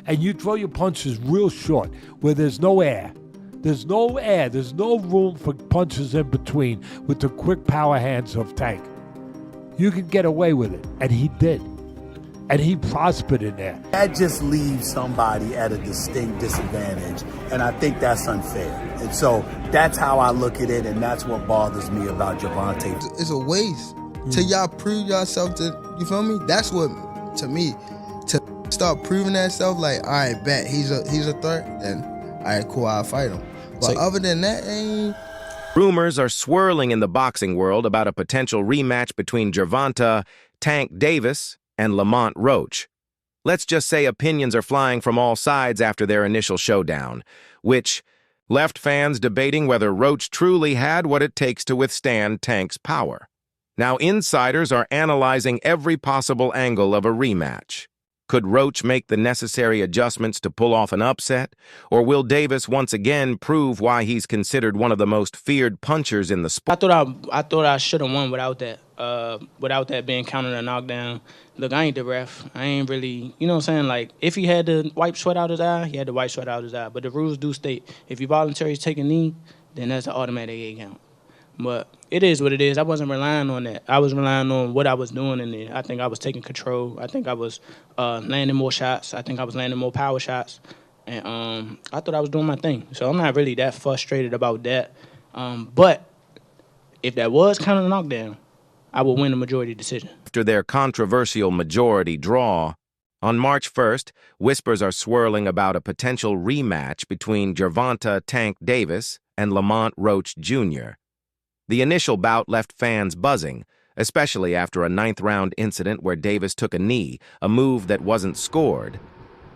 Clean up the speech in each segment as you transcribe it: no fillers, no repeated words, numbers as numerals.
and you throw your punches real short, where there's no air. There's no air. There's no room for punches in between with the quick power hands of Tank. You can get away with it, and he did. And he prospered in there. That just leaves somebody at a distinct disadvantage, and I think that's unfair. And so that's how I look at it, and that's what bothers me about Gervonta. It's a waste till y'all prove yourself to, you feel me? That's what, to me, to start proving that stuff, like, all right, bet, he's a threat, then, all right, cool, I'll fight him. But other than that, ain't... Rumors are swirling in the boxing world about a potential rematch between Gervonta Tank Davis and Lamont Roach. Let's just say opinions are flying from all sides after their initial showdown, which left fans debating whether Roach truly had what it takes to withstand Tank's power. Now insiders are analyzing every possible angle of a rematch. Could Roach make the necessary adjustments to pull off an upset, or will Davis once again prove why he's considered one of the most feared punchers in the sport? I thought I should have won without that being counted a knockdown. Look, I ain't the ref. I ain't really, you know what I'm saying? Like, if he had to wipe sweat out his eye, he had to wipe sweat out his eye. But the rules do state, if you voluntarily take a knee, then that's an automatic 8 count. But it is what it is. I wasn't relying on that. I was relying on what I was doing in there. I think I was taking control. I think I was landing more shots. I think I was landing more power shots. And I thought I was doing my thing. So I'm not really that frustrated about that. But if that was kind of a knockdown, I would win the majority decision. After their controversial majority draw, on March 1st, whispers are swirling about a potential rematch between Gervonta Tank Davis and Lamont Roach Jr. The initial bout left fans buzzing, especially after a 9th-round incident where Davis took a knee, a move that wasn't scored,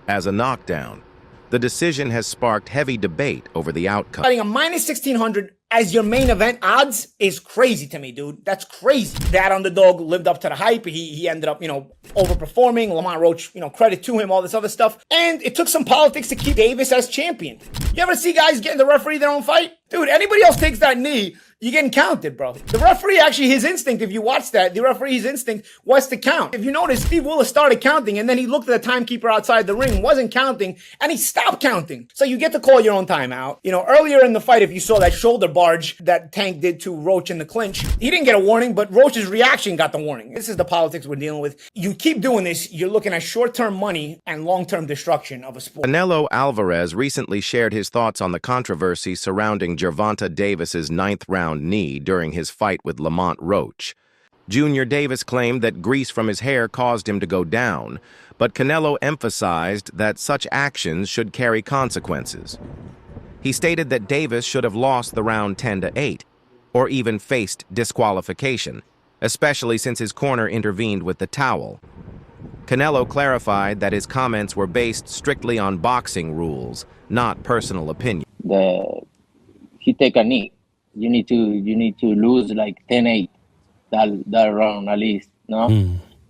as a knockdown. The decision has sparked heavy debate over the outcome. Betting a minus 1,600 as your main event odds is crazy to me, dude. That's crazy. That underdog lived up to the hype. He ended up, overperforming. Lamont Roach, credit to him, all this other stuff. And it took some politics to keep Davis as champion. You ever see guys getting the referee their own fight? Dude, anybody else takes that knee, you're getting counted, bro. The referee, actually, his instinct, if you watch that, the referee's instinct was to count. If you notice, Steve Willis started counting, and then he looked at the timekeeper outside the ring, wasn't counting, and he stopped counting. So you get to call your own timeout. Earlier in the fight, if you saw that shoulder barge that Tank did to Roach in the clinch, he didn't get a warning, but Roach's reaction got the warning. This is the politics we're dealing with. You keep doing this, you're looking at short-term money and long-term destruction of a sport. Canelo Alvarez recently shared his thoughts on the controversy surrounding Gervonta Davis's 9th-round knee during his fight with Lamont Roach. Junior Davis claimed that grease from his hair caused him to go down, but Canelo emphasized that such actions should carry consequences. He stated that Davis should have lost the round 10-8, or even faced disqualification, especially since his corner intervened with the towel. Canelo clarified that his comments were based strictly on boxing rules, not personal opinion. He take a knee. You need to lose like 10-8 that round at least, no?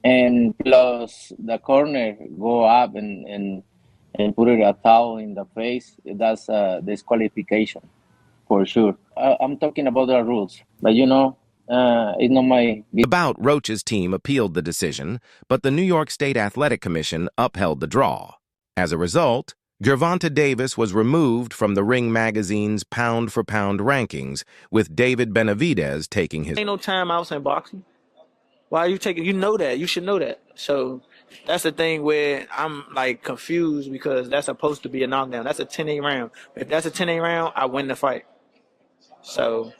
And plus the corner go up and put a towel in the face. That's a disqualification for sure. I'm talking about the rules, but it's not my... The bout, Roach's team appealed the decision, but the New York State Athletic Commission upheld the draw. As a result, Gervonta Davis was removed from the Ring Magazine's pound-for-pound rankings, with David Benavidez taking his... Ain't no timeouts in boxing. Why are you taking... You know that. You should know that. So that's the thing where I'm, confused because that's supposed to be a knockdown. That's a 10-8 round. If that's a 10-8 round, I win the fight. So,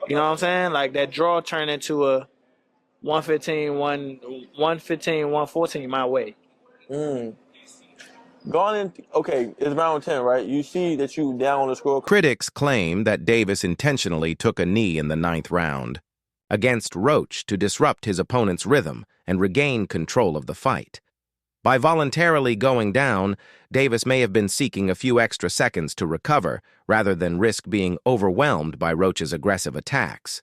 you know what I'm saying? Like, that draw turned into a 115-114 my way. Going in, okay, it's round 10, right? You see that you down on the score. Critics claim that Davis intentionally took a knee in the 9th round against Roach to disrupt his opponent's rhythm and regain control of the fight. By voluntarily going down, Davis may have been seeking a few extra seconds to recover rather than risk being overwhelmed by Roach's aggressive attacks.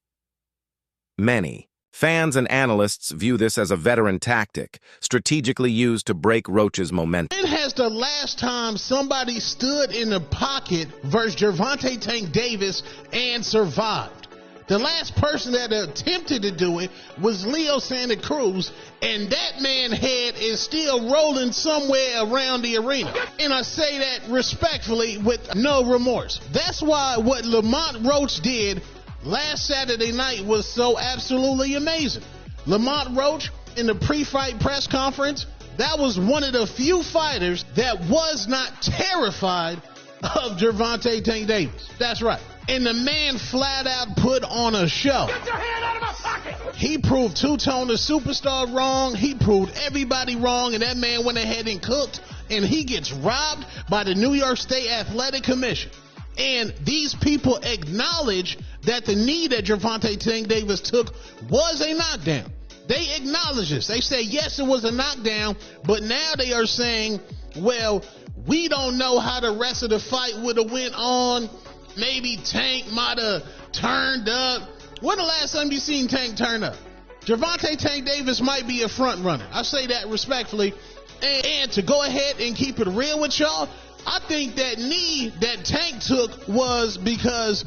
Many fans and analysts view this as a veteran tactic, strategically used to break Roach's momentum. When has the last time somebody stood in the pocket versus Gervonta Tank Davis and survived? The last person that attempted to do it was Leo Santa Cruz, and that man's head is still rolling somewhere around the arena. And I say that respectfully with no remorse. That's why what Lamont Roach did last Saturday night was so absolutely amazing. Lamont Roach, in the pre-fight press conference, that was one of the few fighters that was not terrified of Gervonta Tank Davis. That's right. And the man flat out put on a show. Get your hand out of my pocket! He proved Two-Tone the Superstar wrong. He proved everybody wrong, and that man went ahead and cooked, and he gets robbed by the New York State Athletic Commission. And these people acknowledge that the knee that Gervonta Tank Davis took was a knockdown. They acknowledge this. They say, yes, it was a knockdown, but now they are saying, well, we don't know how the rest of the fight would have went on. Maybe Tank might have turned up. When the last time you seen Tank turn up? Gervonta Tank Davis might be a front runner. I say that respectfully. And to go ahead and keep it real with y'all, I think that knee that Tank took was because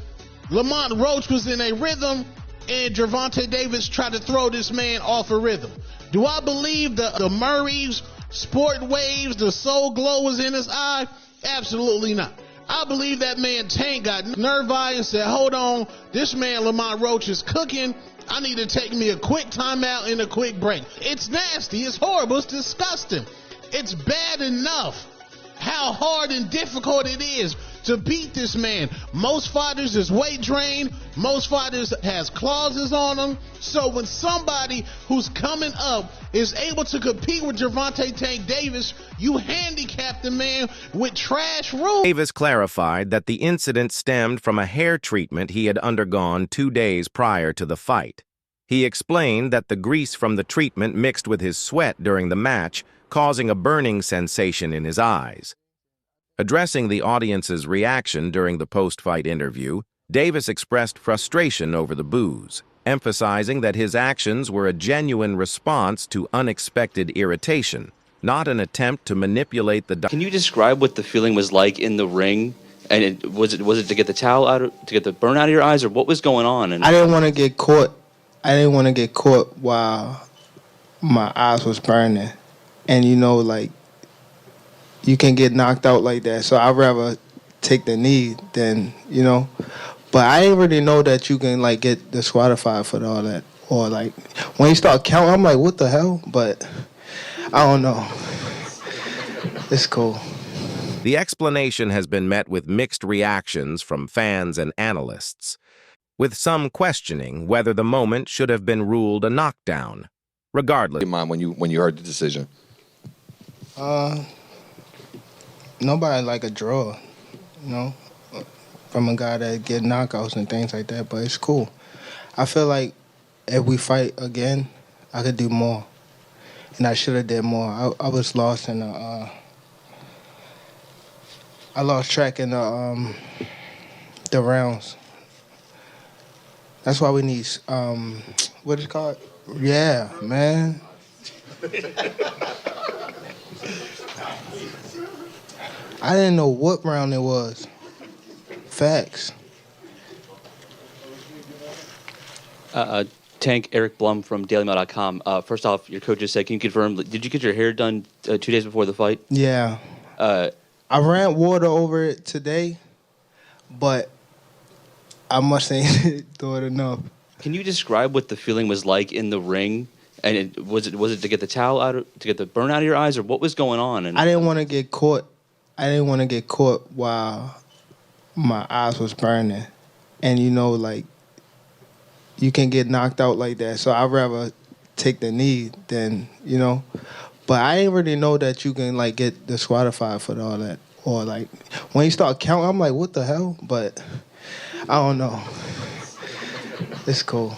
Lamont Roach was in a rhythm and Gervonta Davis tried to throw this man off a rhythm. Do I believe the Murrays, Sport Waves, the Soul Glow was in his eye? Absolutely not. I believe that man Tank got nerve-eye and said, hold on, this man Lamont Roach is cooking. I need to take me a quick timeout and a quick break. It's nasty. It's horrible. It's disgusting. It's bad enough how hard and difficult it is to beat this man. Most fighters is weight drained. Most fighters has clauses on them. So when somebody who's coming up is able to compete with Gervonta Tank Davis, you handicap the man with trash rules. Davis clarified that the incident stemmed from a hair treatment he had undergone 2 days prior to the fight. He explained that the grease from the treatment mixed with his sweat during the match, causing a burning sensation in his eyes. Addressing the audience's reaction during the post-fight interview, Davis expressed frustration over the boos, emphasizing that his actions were a genuine response to unexpected irritation, not an attempt to manipulate the... Can you describe what the feeling was like in the ring? And was it to get the towel out, to get the burn out of your eyes, or what was going on? And I didn't want to get caught. I didn't want to get caught while my eyes was burning. And, you know, like, you can get knocked out like that. So I'd rather take the knee than, you know. But I didn't really know that you can, like, get disqualified for all that. Or, like, when you start counting, I'm like, what the hell? But I don't know. It's cool. The explanation has been met with mixed reactions from fans and analysts, with some questioning whether the moment should have been ruled a knockdown. Regardless, Mom, when you heard the decision, nobody like a draw, you know, from a guy that get knockouts and things like that. But it's cool. I feel like if we fight again, I could do more, and I should have did more. I was lost in the. I lost track in the rounds. That's why we need what is it called? Yeah, man. I didn't know what round it was. Facts. Tank, Eric Blum from DailyMail.com. First off, your coach just said, can you confirm, did you get your hair done 2 days before the fight? Yeah. I ran water over it today, but I must ain't do it enough. Can you describe what the feeling was like in the ring? And was it to get the towel out, to get the burn out of your eyes, or what was going on? And I didn't want to get caught. I didn't want to get caught while my eyes was burning, and you know, like, you can get knocked out like that. So I'd rather take the knee than, you know. But I didn't really know that you can, like, get disqualified for all that. Or, like, when you start counting, I'm like, what the hell? But I don't know. It's cool.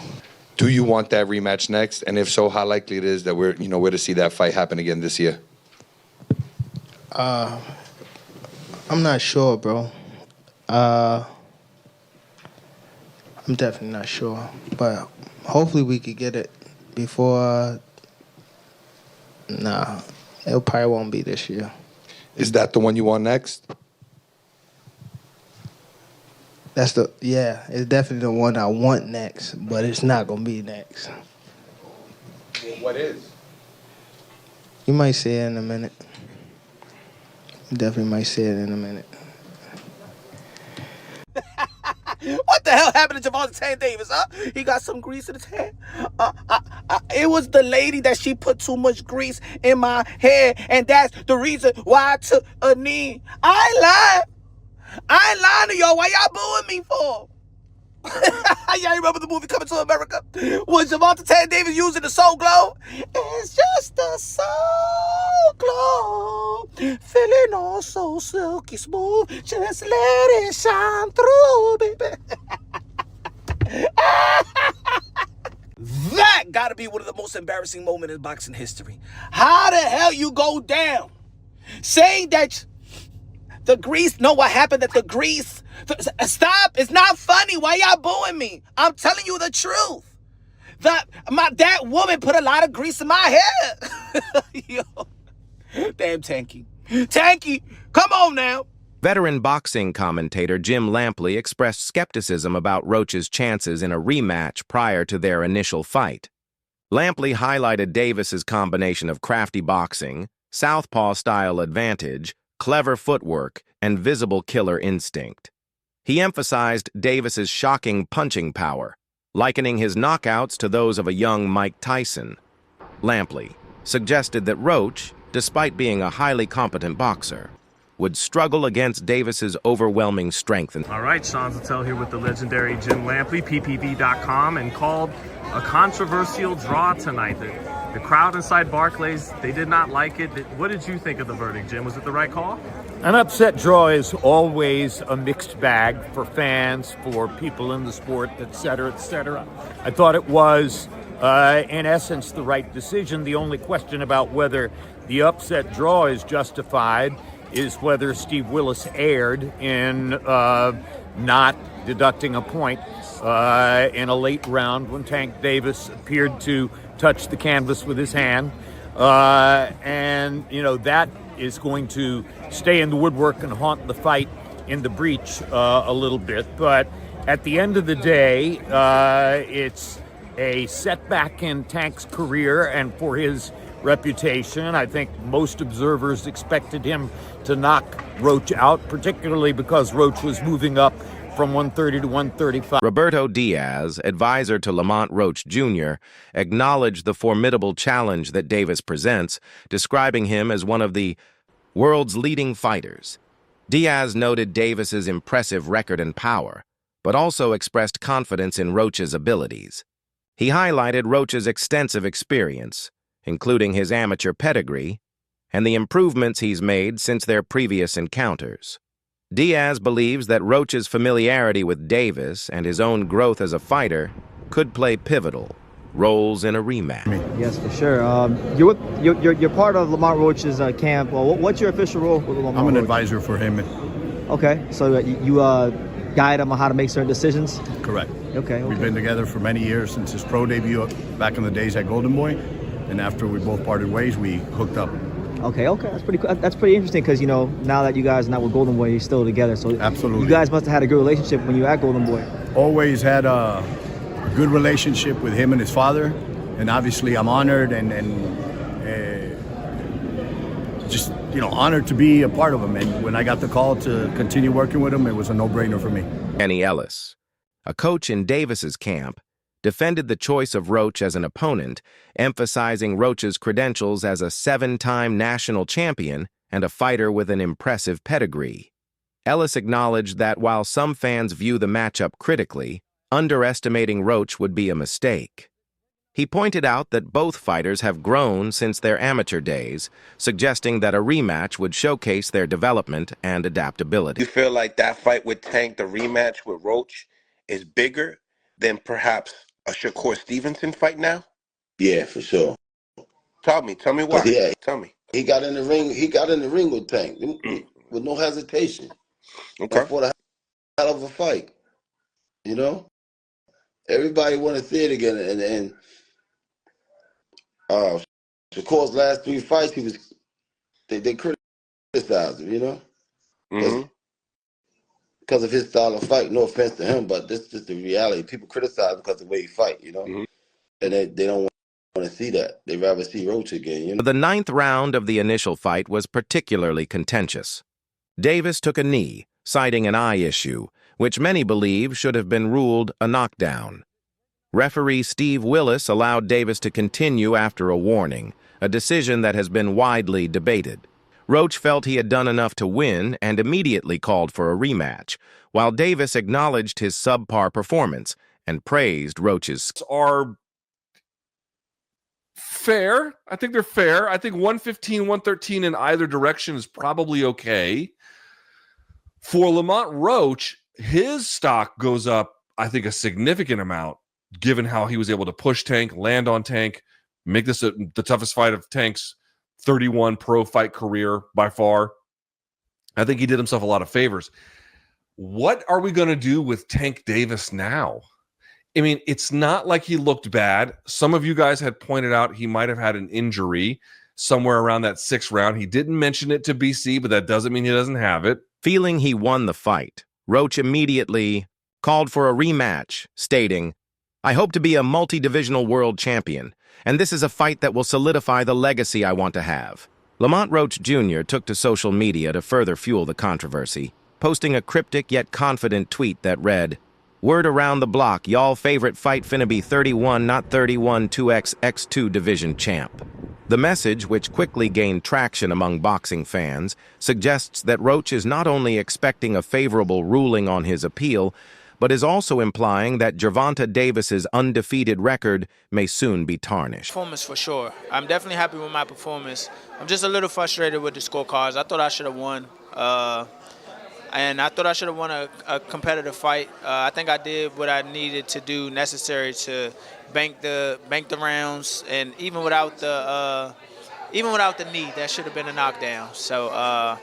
do you want that rematch next? And if so, how likely it is that we're to see that fight happen again this year? I'm not sure, bro. I'm definitely not sure. But hopefully we could get it before... Nah, it probably won't be this year. Is that the one you want next? It's definitely the one I want next, but it's not gonna be next. Well, what is? You might see it in a minute. You definitely might see it in a minute. What the hell happened to GervontaDavis, huh? He got some grease in his hair. It was the lady that she put too much grease in my hair, and that's the reason why I took a knee. I ain't lying to y'all. Why y'all booing me for? Y'all remember the movie Coming to America? Was GervontaDavis using the Soul Glow? It's just a Soul Glow, feeling all so silky smooth. Just let it shine through, baby. That gotta be one of the most embarrassing moments in boxing history. How the hell you go down saying that the grease? Know what happened? That the grease. Stop! It's not funny. Why y'all booing me? I'm telling you the truth. That woman put a lot of grease in my hair. Yo, damn Tanky, come on now. Veteran boxing commentator Jim Lampley expressed skepticism about Roach's chances in a rematch prior to their initial fight. Lampley highlighted Davis's combination of crafty boxing, southpaw-style advantage, clever footwork, and visible killer instinct. He emphasized Davis's shocking punching power, likening his knockouts to those of a young Mike Tyson. Lampley suggested that Roach, despite being a highly competent boxer, would struggle against Davis's overwhelming strength. All right, Sean Zattel here with the legendary Jim Lampley, PPV.com, and called a controversial draw tonight. The crowd inside Barclays, they did not like it. What did you think of the verdict, Jim? Was it the right call? An upset draw is always a mixed bag for fans, for people in the sport, etc., etc. I thought it was, in essence, the right decision. The only question about whether the upset draw is justified is whether Steve Willis erred in not deducting a point in a late round when Tank Davis appeared to touch the canvas with his hand. And, that is going to stay in the woodwork and haunt the fight in the breach a little bit. But at the end of the day, it's a setback in Tank's career and for his reputation. I think most observers expected him to knock Roach out, particularly because Roach was moving up from 130 to 135. Roberto Diaz, advisor to Lamont Roach Jr., acknowledged the formidable challenge that Davis presents, describing him as one of the world's leading fighters. Diaz noted Davis's impressive record and power, but also expressed confidence in Roach's abilities. He highlighted Roach's extensive experience, including his amateur pedigree, and the improvements he's made since their previous encounters. Diaz believes that Roach's familiarity with Davis and his own growth as a fighter could play pivotal roles in a rematch. Yes, for sure. You're part of Lamont Roach's camp. Well, what's your official role with Lamont I'm an Roach? advisor for him. Okay, so you guide him on how to make certain decisions? Correct. Okay. We've been together for many years since his pro debut back in the days at Golden Boy, and after we both parted ways, we hooked up. Okay, that's pretty cool. That's pretty interesting because now that you guys are not with Golden Boy, you're still together. So absolutely, you guys must have had a good relationship when you were at Golden Boy. Always had a good relationship with him and his father, and obviously I'm honored and just honored to be a part of him. And when I got the call to continue working with him, it was a no-brainer for me. Kenny Ellis, a coach in Davis's camp, defended the choice of Roach as an opponent, emphasizing Roach's credentials as a 7-time national champion and a fighter with an impressive pedigree. Ellis acknowledged that while some fans view the matchup critically, underestimating Roach would be a mistake. He pointed out that both fighters have grown since their amateur days, suggesting that a rematch would showcase their development and adaptability. You feel like that fight with Tank, the rematch with Roach, is bigger than perhaps a Shakur Stevenson fight now? Yeah, for sure. Tell me why. Yeah, tell me. He got in the ring. He got in the ring with Tank with no hesitation. Okay. And fought a hell of a fight. Everybody want to see it again. And Shakur's last 3 fights, they criticized him. Mm-hmm. because of his style of fight. No offense to him, but this is just the reality. People criticize because of the way he fight, you know, and they don't want to see that. They rather see Roach again, you know. The 9th round of the initial fight was particularly contentious. Davis took a knee, citing an eye issue, which many believe should have been ruled a knockdown. Referee Steve Willis allowed Davis to continue after a warning, a decision that has been widely debated. Roach felt he had done enough to win and immediately called for a rematch, while Davis acknowledged his subpar performance and praised Roach's. Are fair. I think they're fair. I think 115, 113 in either direction is probably okay. For Lamont Roach, his stock goes up, I think, a significant amount, given how he was able to push Tank, land on Tank, make this the toughest fight of Tank's 31 pro fight career by far. I think he did himself a lot of favors. What are we going to do with Tank Davis now? I mean, it's not like he looked bad. Some of you guys had pointed out he might have had an injury somewhere around that 6th round. He didn't mention it to BC, but that doesn't mean he doesn't have it. Feeling he won the fight, Roach immediately called for a rematch, stating, "I hope to be a multi-divisional world champion, and this is a fight that will solidify the legacy I want to have." Lamont Roach Jr. took to social media to further fuel the controversy, posting a cryptic yet confident tweet that read, "Word around the block, y'all favorite fight finna be 31, not 31, 2X X2 division champ." The message, which quickly gained traction among boxing fans, suggests that Roach is not only expecting a favorable ruling on his appeal, but is also implying that GervontaDavis's undefeated record may soon be tarnished. Performance for sure. I'm definitely happy with my performance. I'm just a little frustrated with the scorecards. I thought I should have won. And I thought I should have won a competitive fight. I think I did what I needed to do necessary to bank the rounds, and even without the knee, that should have been a knockdown. So,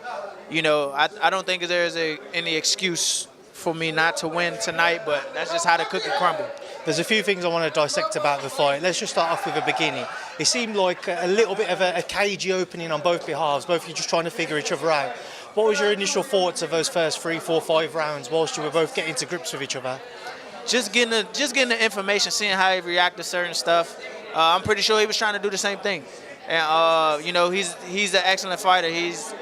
you know, I don't think there's any excuse for me not to win tonight, but that's just how the cookie crumbled. There's a few things I want to dissect about the fight. Let's just start off with the beginning. It seemed like a little bit of a cagey opening on both behalves, both of you just trying to figure each other out. What was your initial thoughts of those first 3, 4, 5 rounds whilst you were both getting to grips with each other? Just getting the information, seeing how he reacted to certain stuff. I'm pretty sure he was trying to do the same thing. And you know, he's an excellent fighter. He's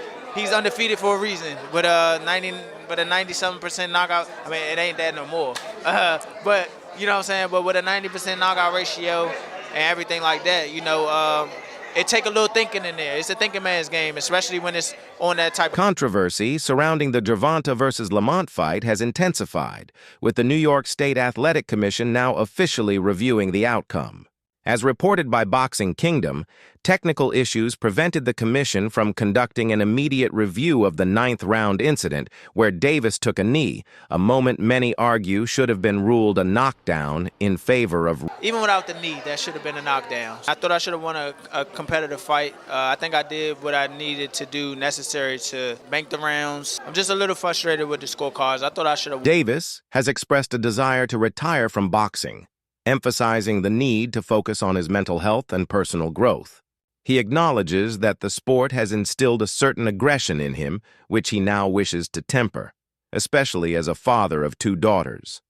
undefeated for a reason. But a 97% knockout. I mean, it ain't that no more. But you know what I'm saying. But with a 90% knockout ratio and everything like that, you know. It take a little thinking in there. It's a thinking man's game, especially when it's on that type of... Controversy surrounding the Gervonta versus Lamont fight has intensified, with the New York State Athletic Commission now officially reviewing the outcome. As reported by Boxing Kingdom, technical issues prevented the commission from conducting an immediate review of the 9th round incident where Davis took a knee, a moment many argue should have been ruled a knockdown in favor of... Even without the knee, that should have been a knockdown. I thought I should have won a competitive fight. I think I did what I needed to do necessary to bank the rounds. I'm just a little frustrated with the scorecards. I thought I should have... Davis has expressed a desire to retire from boxing, emphasizing the need to focus on his mental health and personal growth. He acknowledges that the sport has instilled a certain aggression in him, which he now wishes to temper, especially as a father of 2 daughters.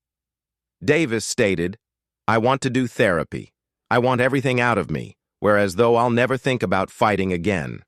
Davis stated, "I want to do therapy. I want everything out of me, whereas though I'll never think about fighting again."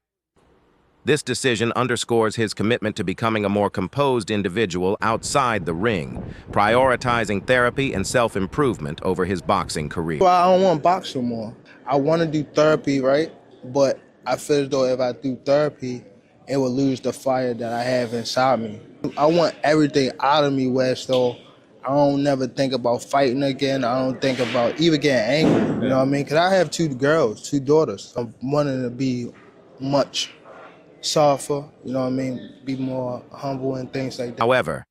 This decision underscores his commitment to becoming a more composed individual outside the ring, prioritizing therapy and self-improvement over his boxing career. Well, I don't want to box no more. I want to do therapy, right? But I feel as though if I do therapy, it will lose the fire that I have inside me. I want everything out of me, West, though. I don't never think about fighting again. I don't think about even getting angry, you know what I mean? Because I have 2 girls, 2 daughters. I'm wanting to be much softer, you know what I mean, be more humble and things like that. However,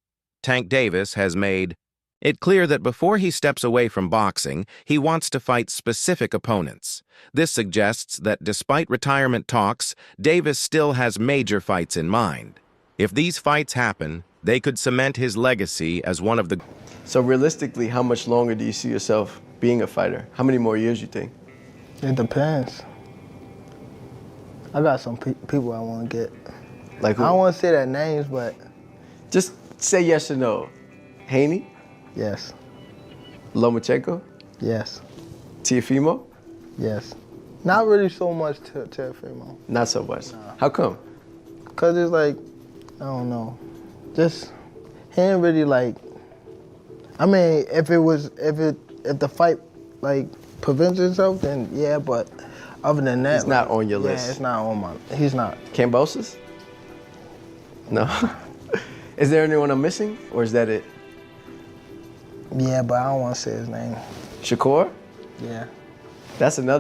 Tank Davis has made it clear that before he steps away from boxing, he wants to fight specific opponents. This suggests that despite retirement talks, Davis still has major fights in mind. If these fights happen, they could cement his legacy as one of the... So realistically, how much longer do you see yourself being a fighter? How many more years you think? It depends. I got some people I want to get. Like who? I don't want to say their names, but Just say yes or no. Haney? Yes. Lomachenko? Yes. Teofimo? Yes. Not really so much to Teofimo. Not so much. How come? Cause it's like, I don't know, just he ain't really like. I mean, if the fight like prevents itself, then yeah. But other than that, He's not on your list. Yeah, it's not on my. He's not. Kambosos? No. Is there anyone I'm missing, or is that it? Yeah, but I don't want to say his name. Shakur? Yeah. That's another.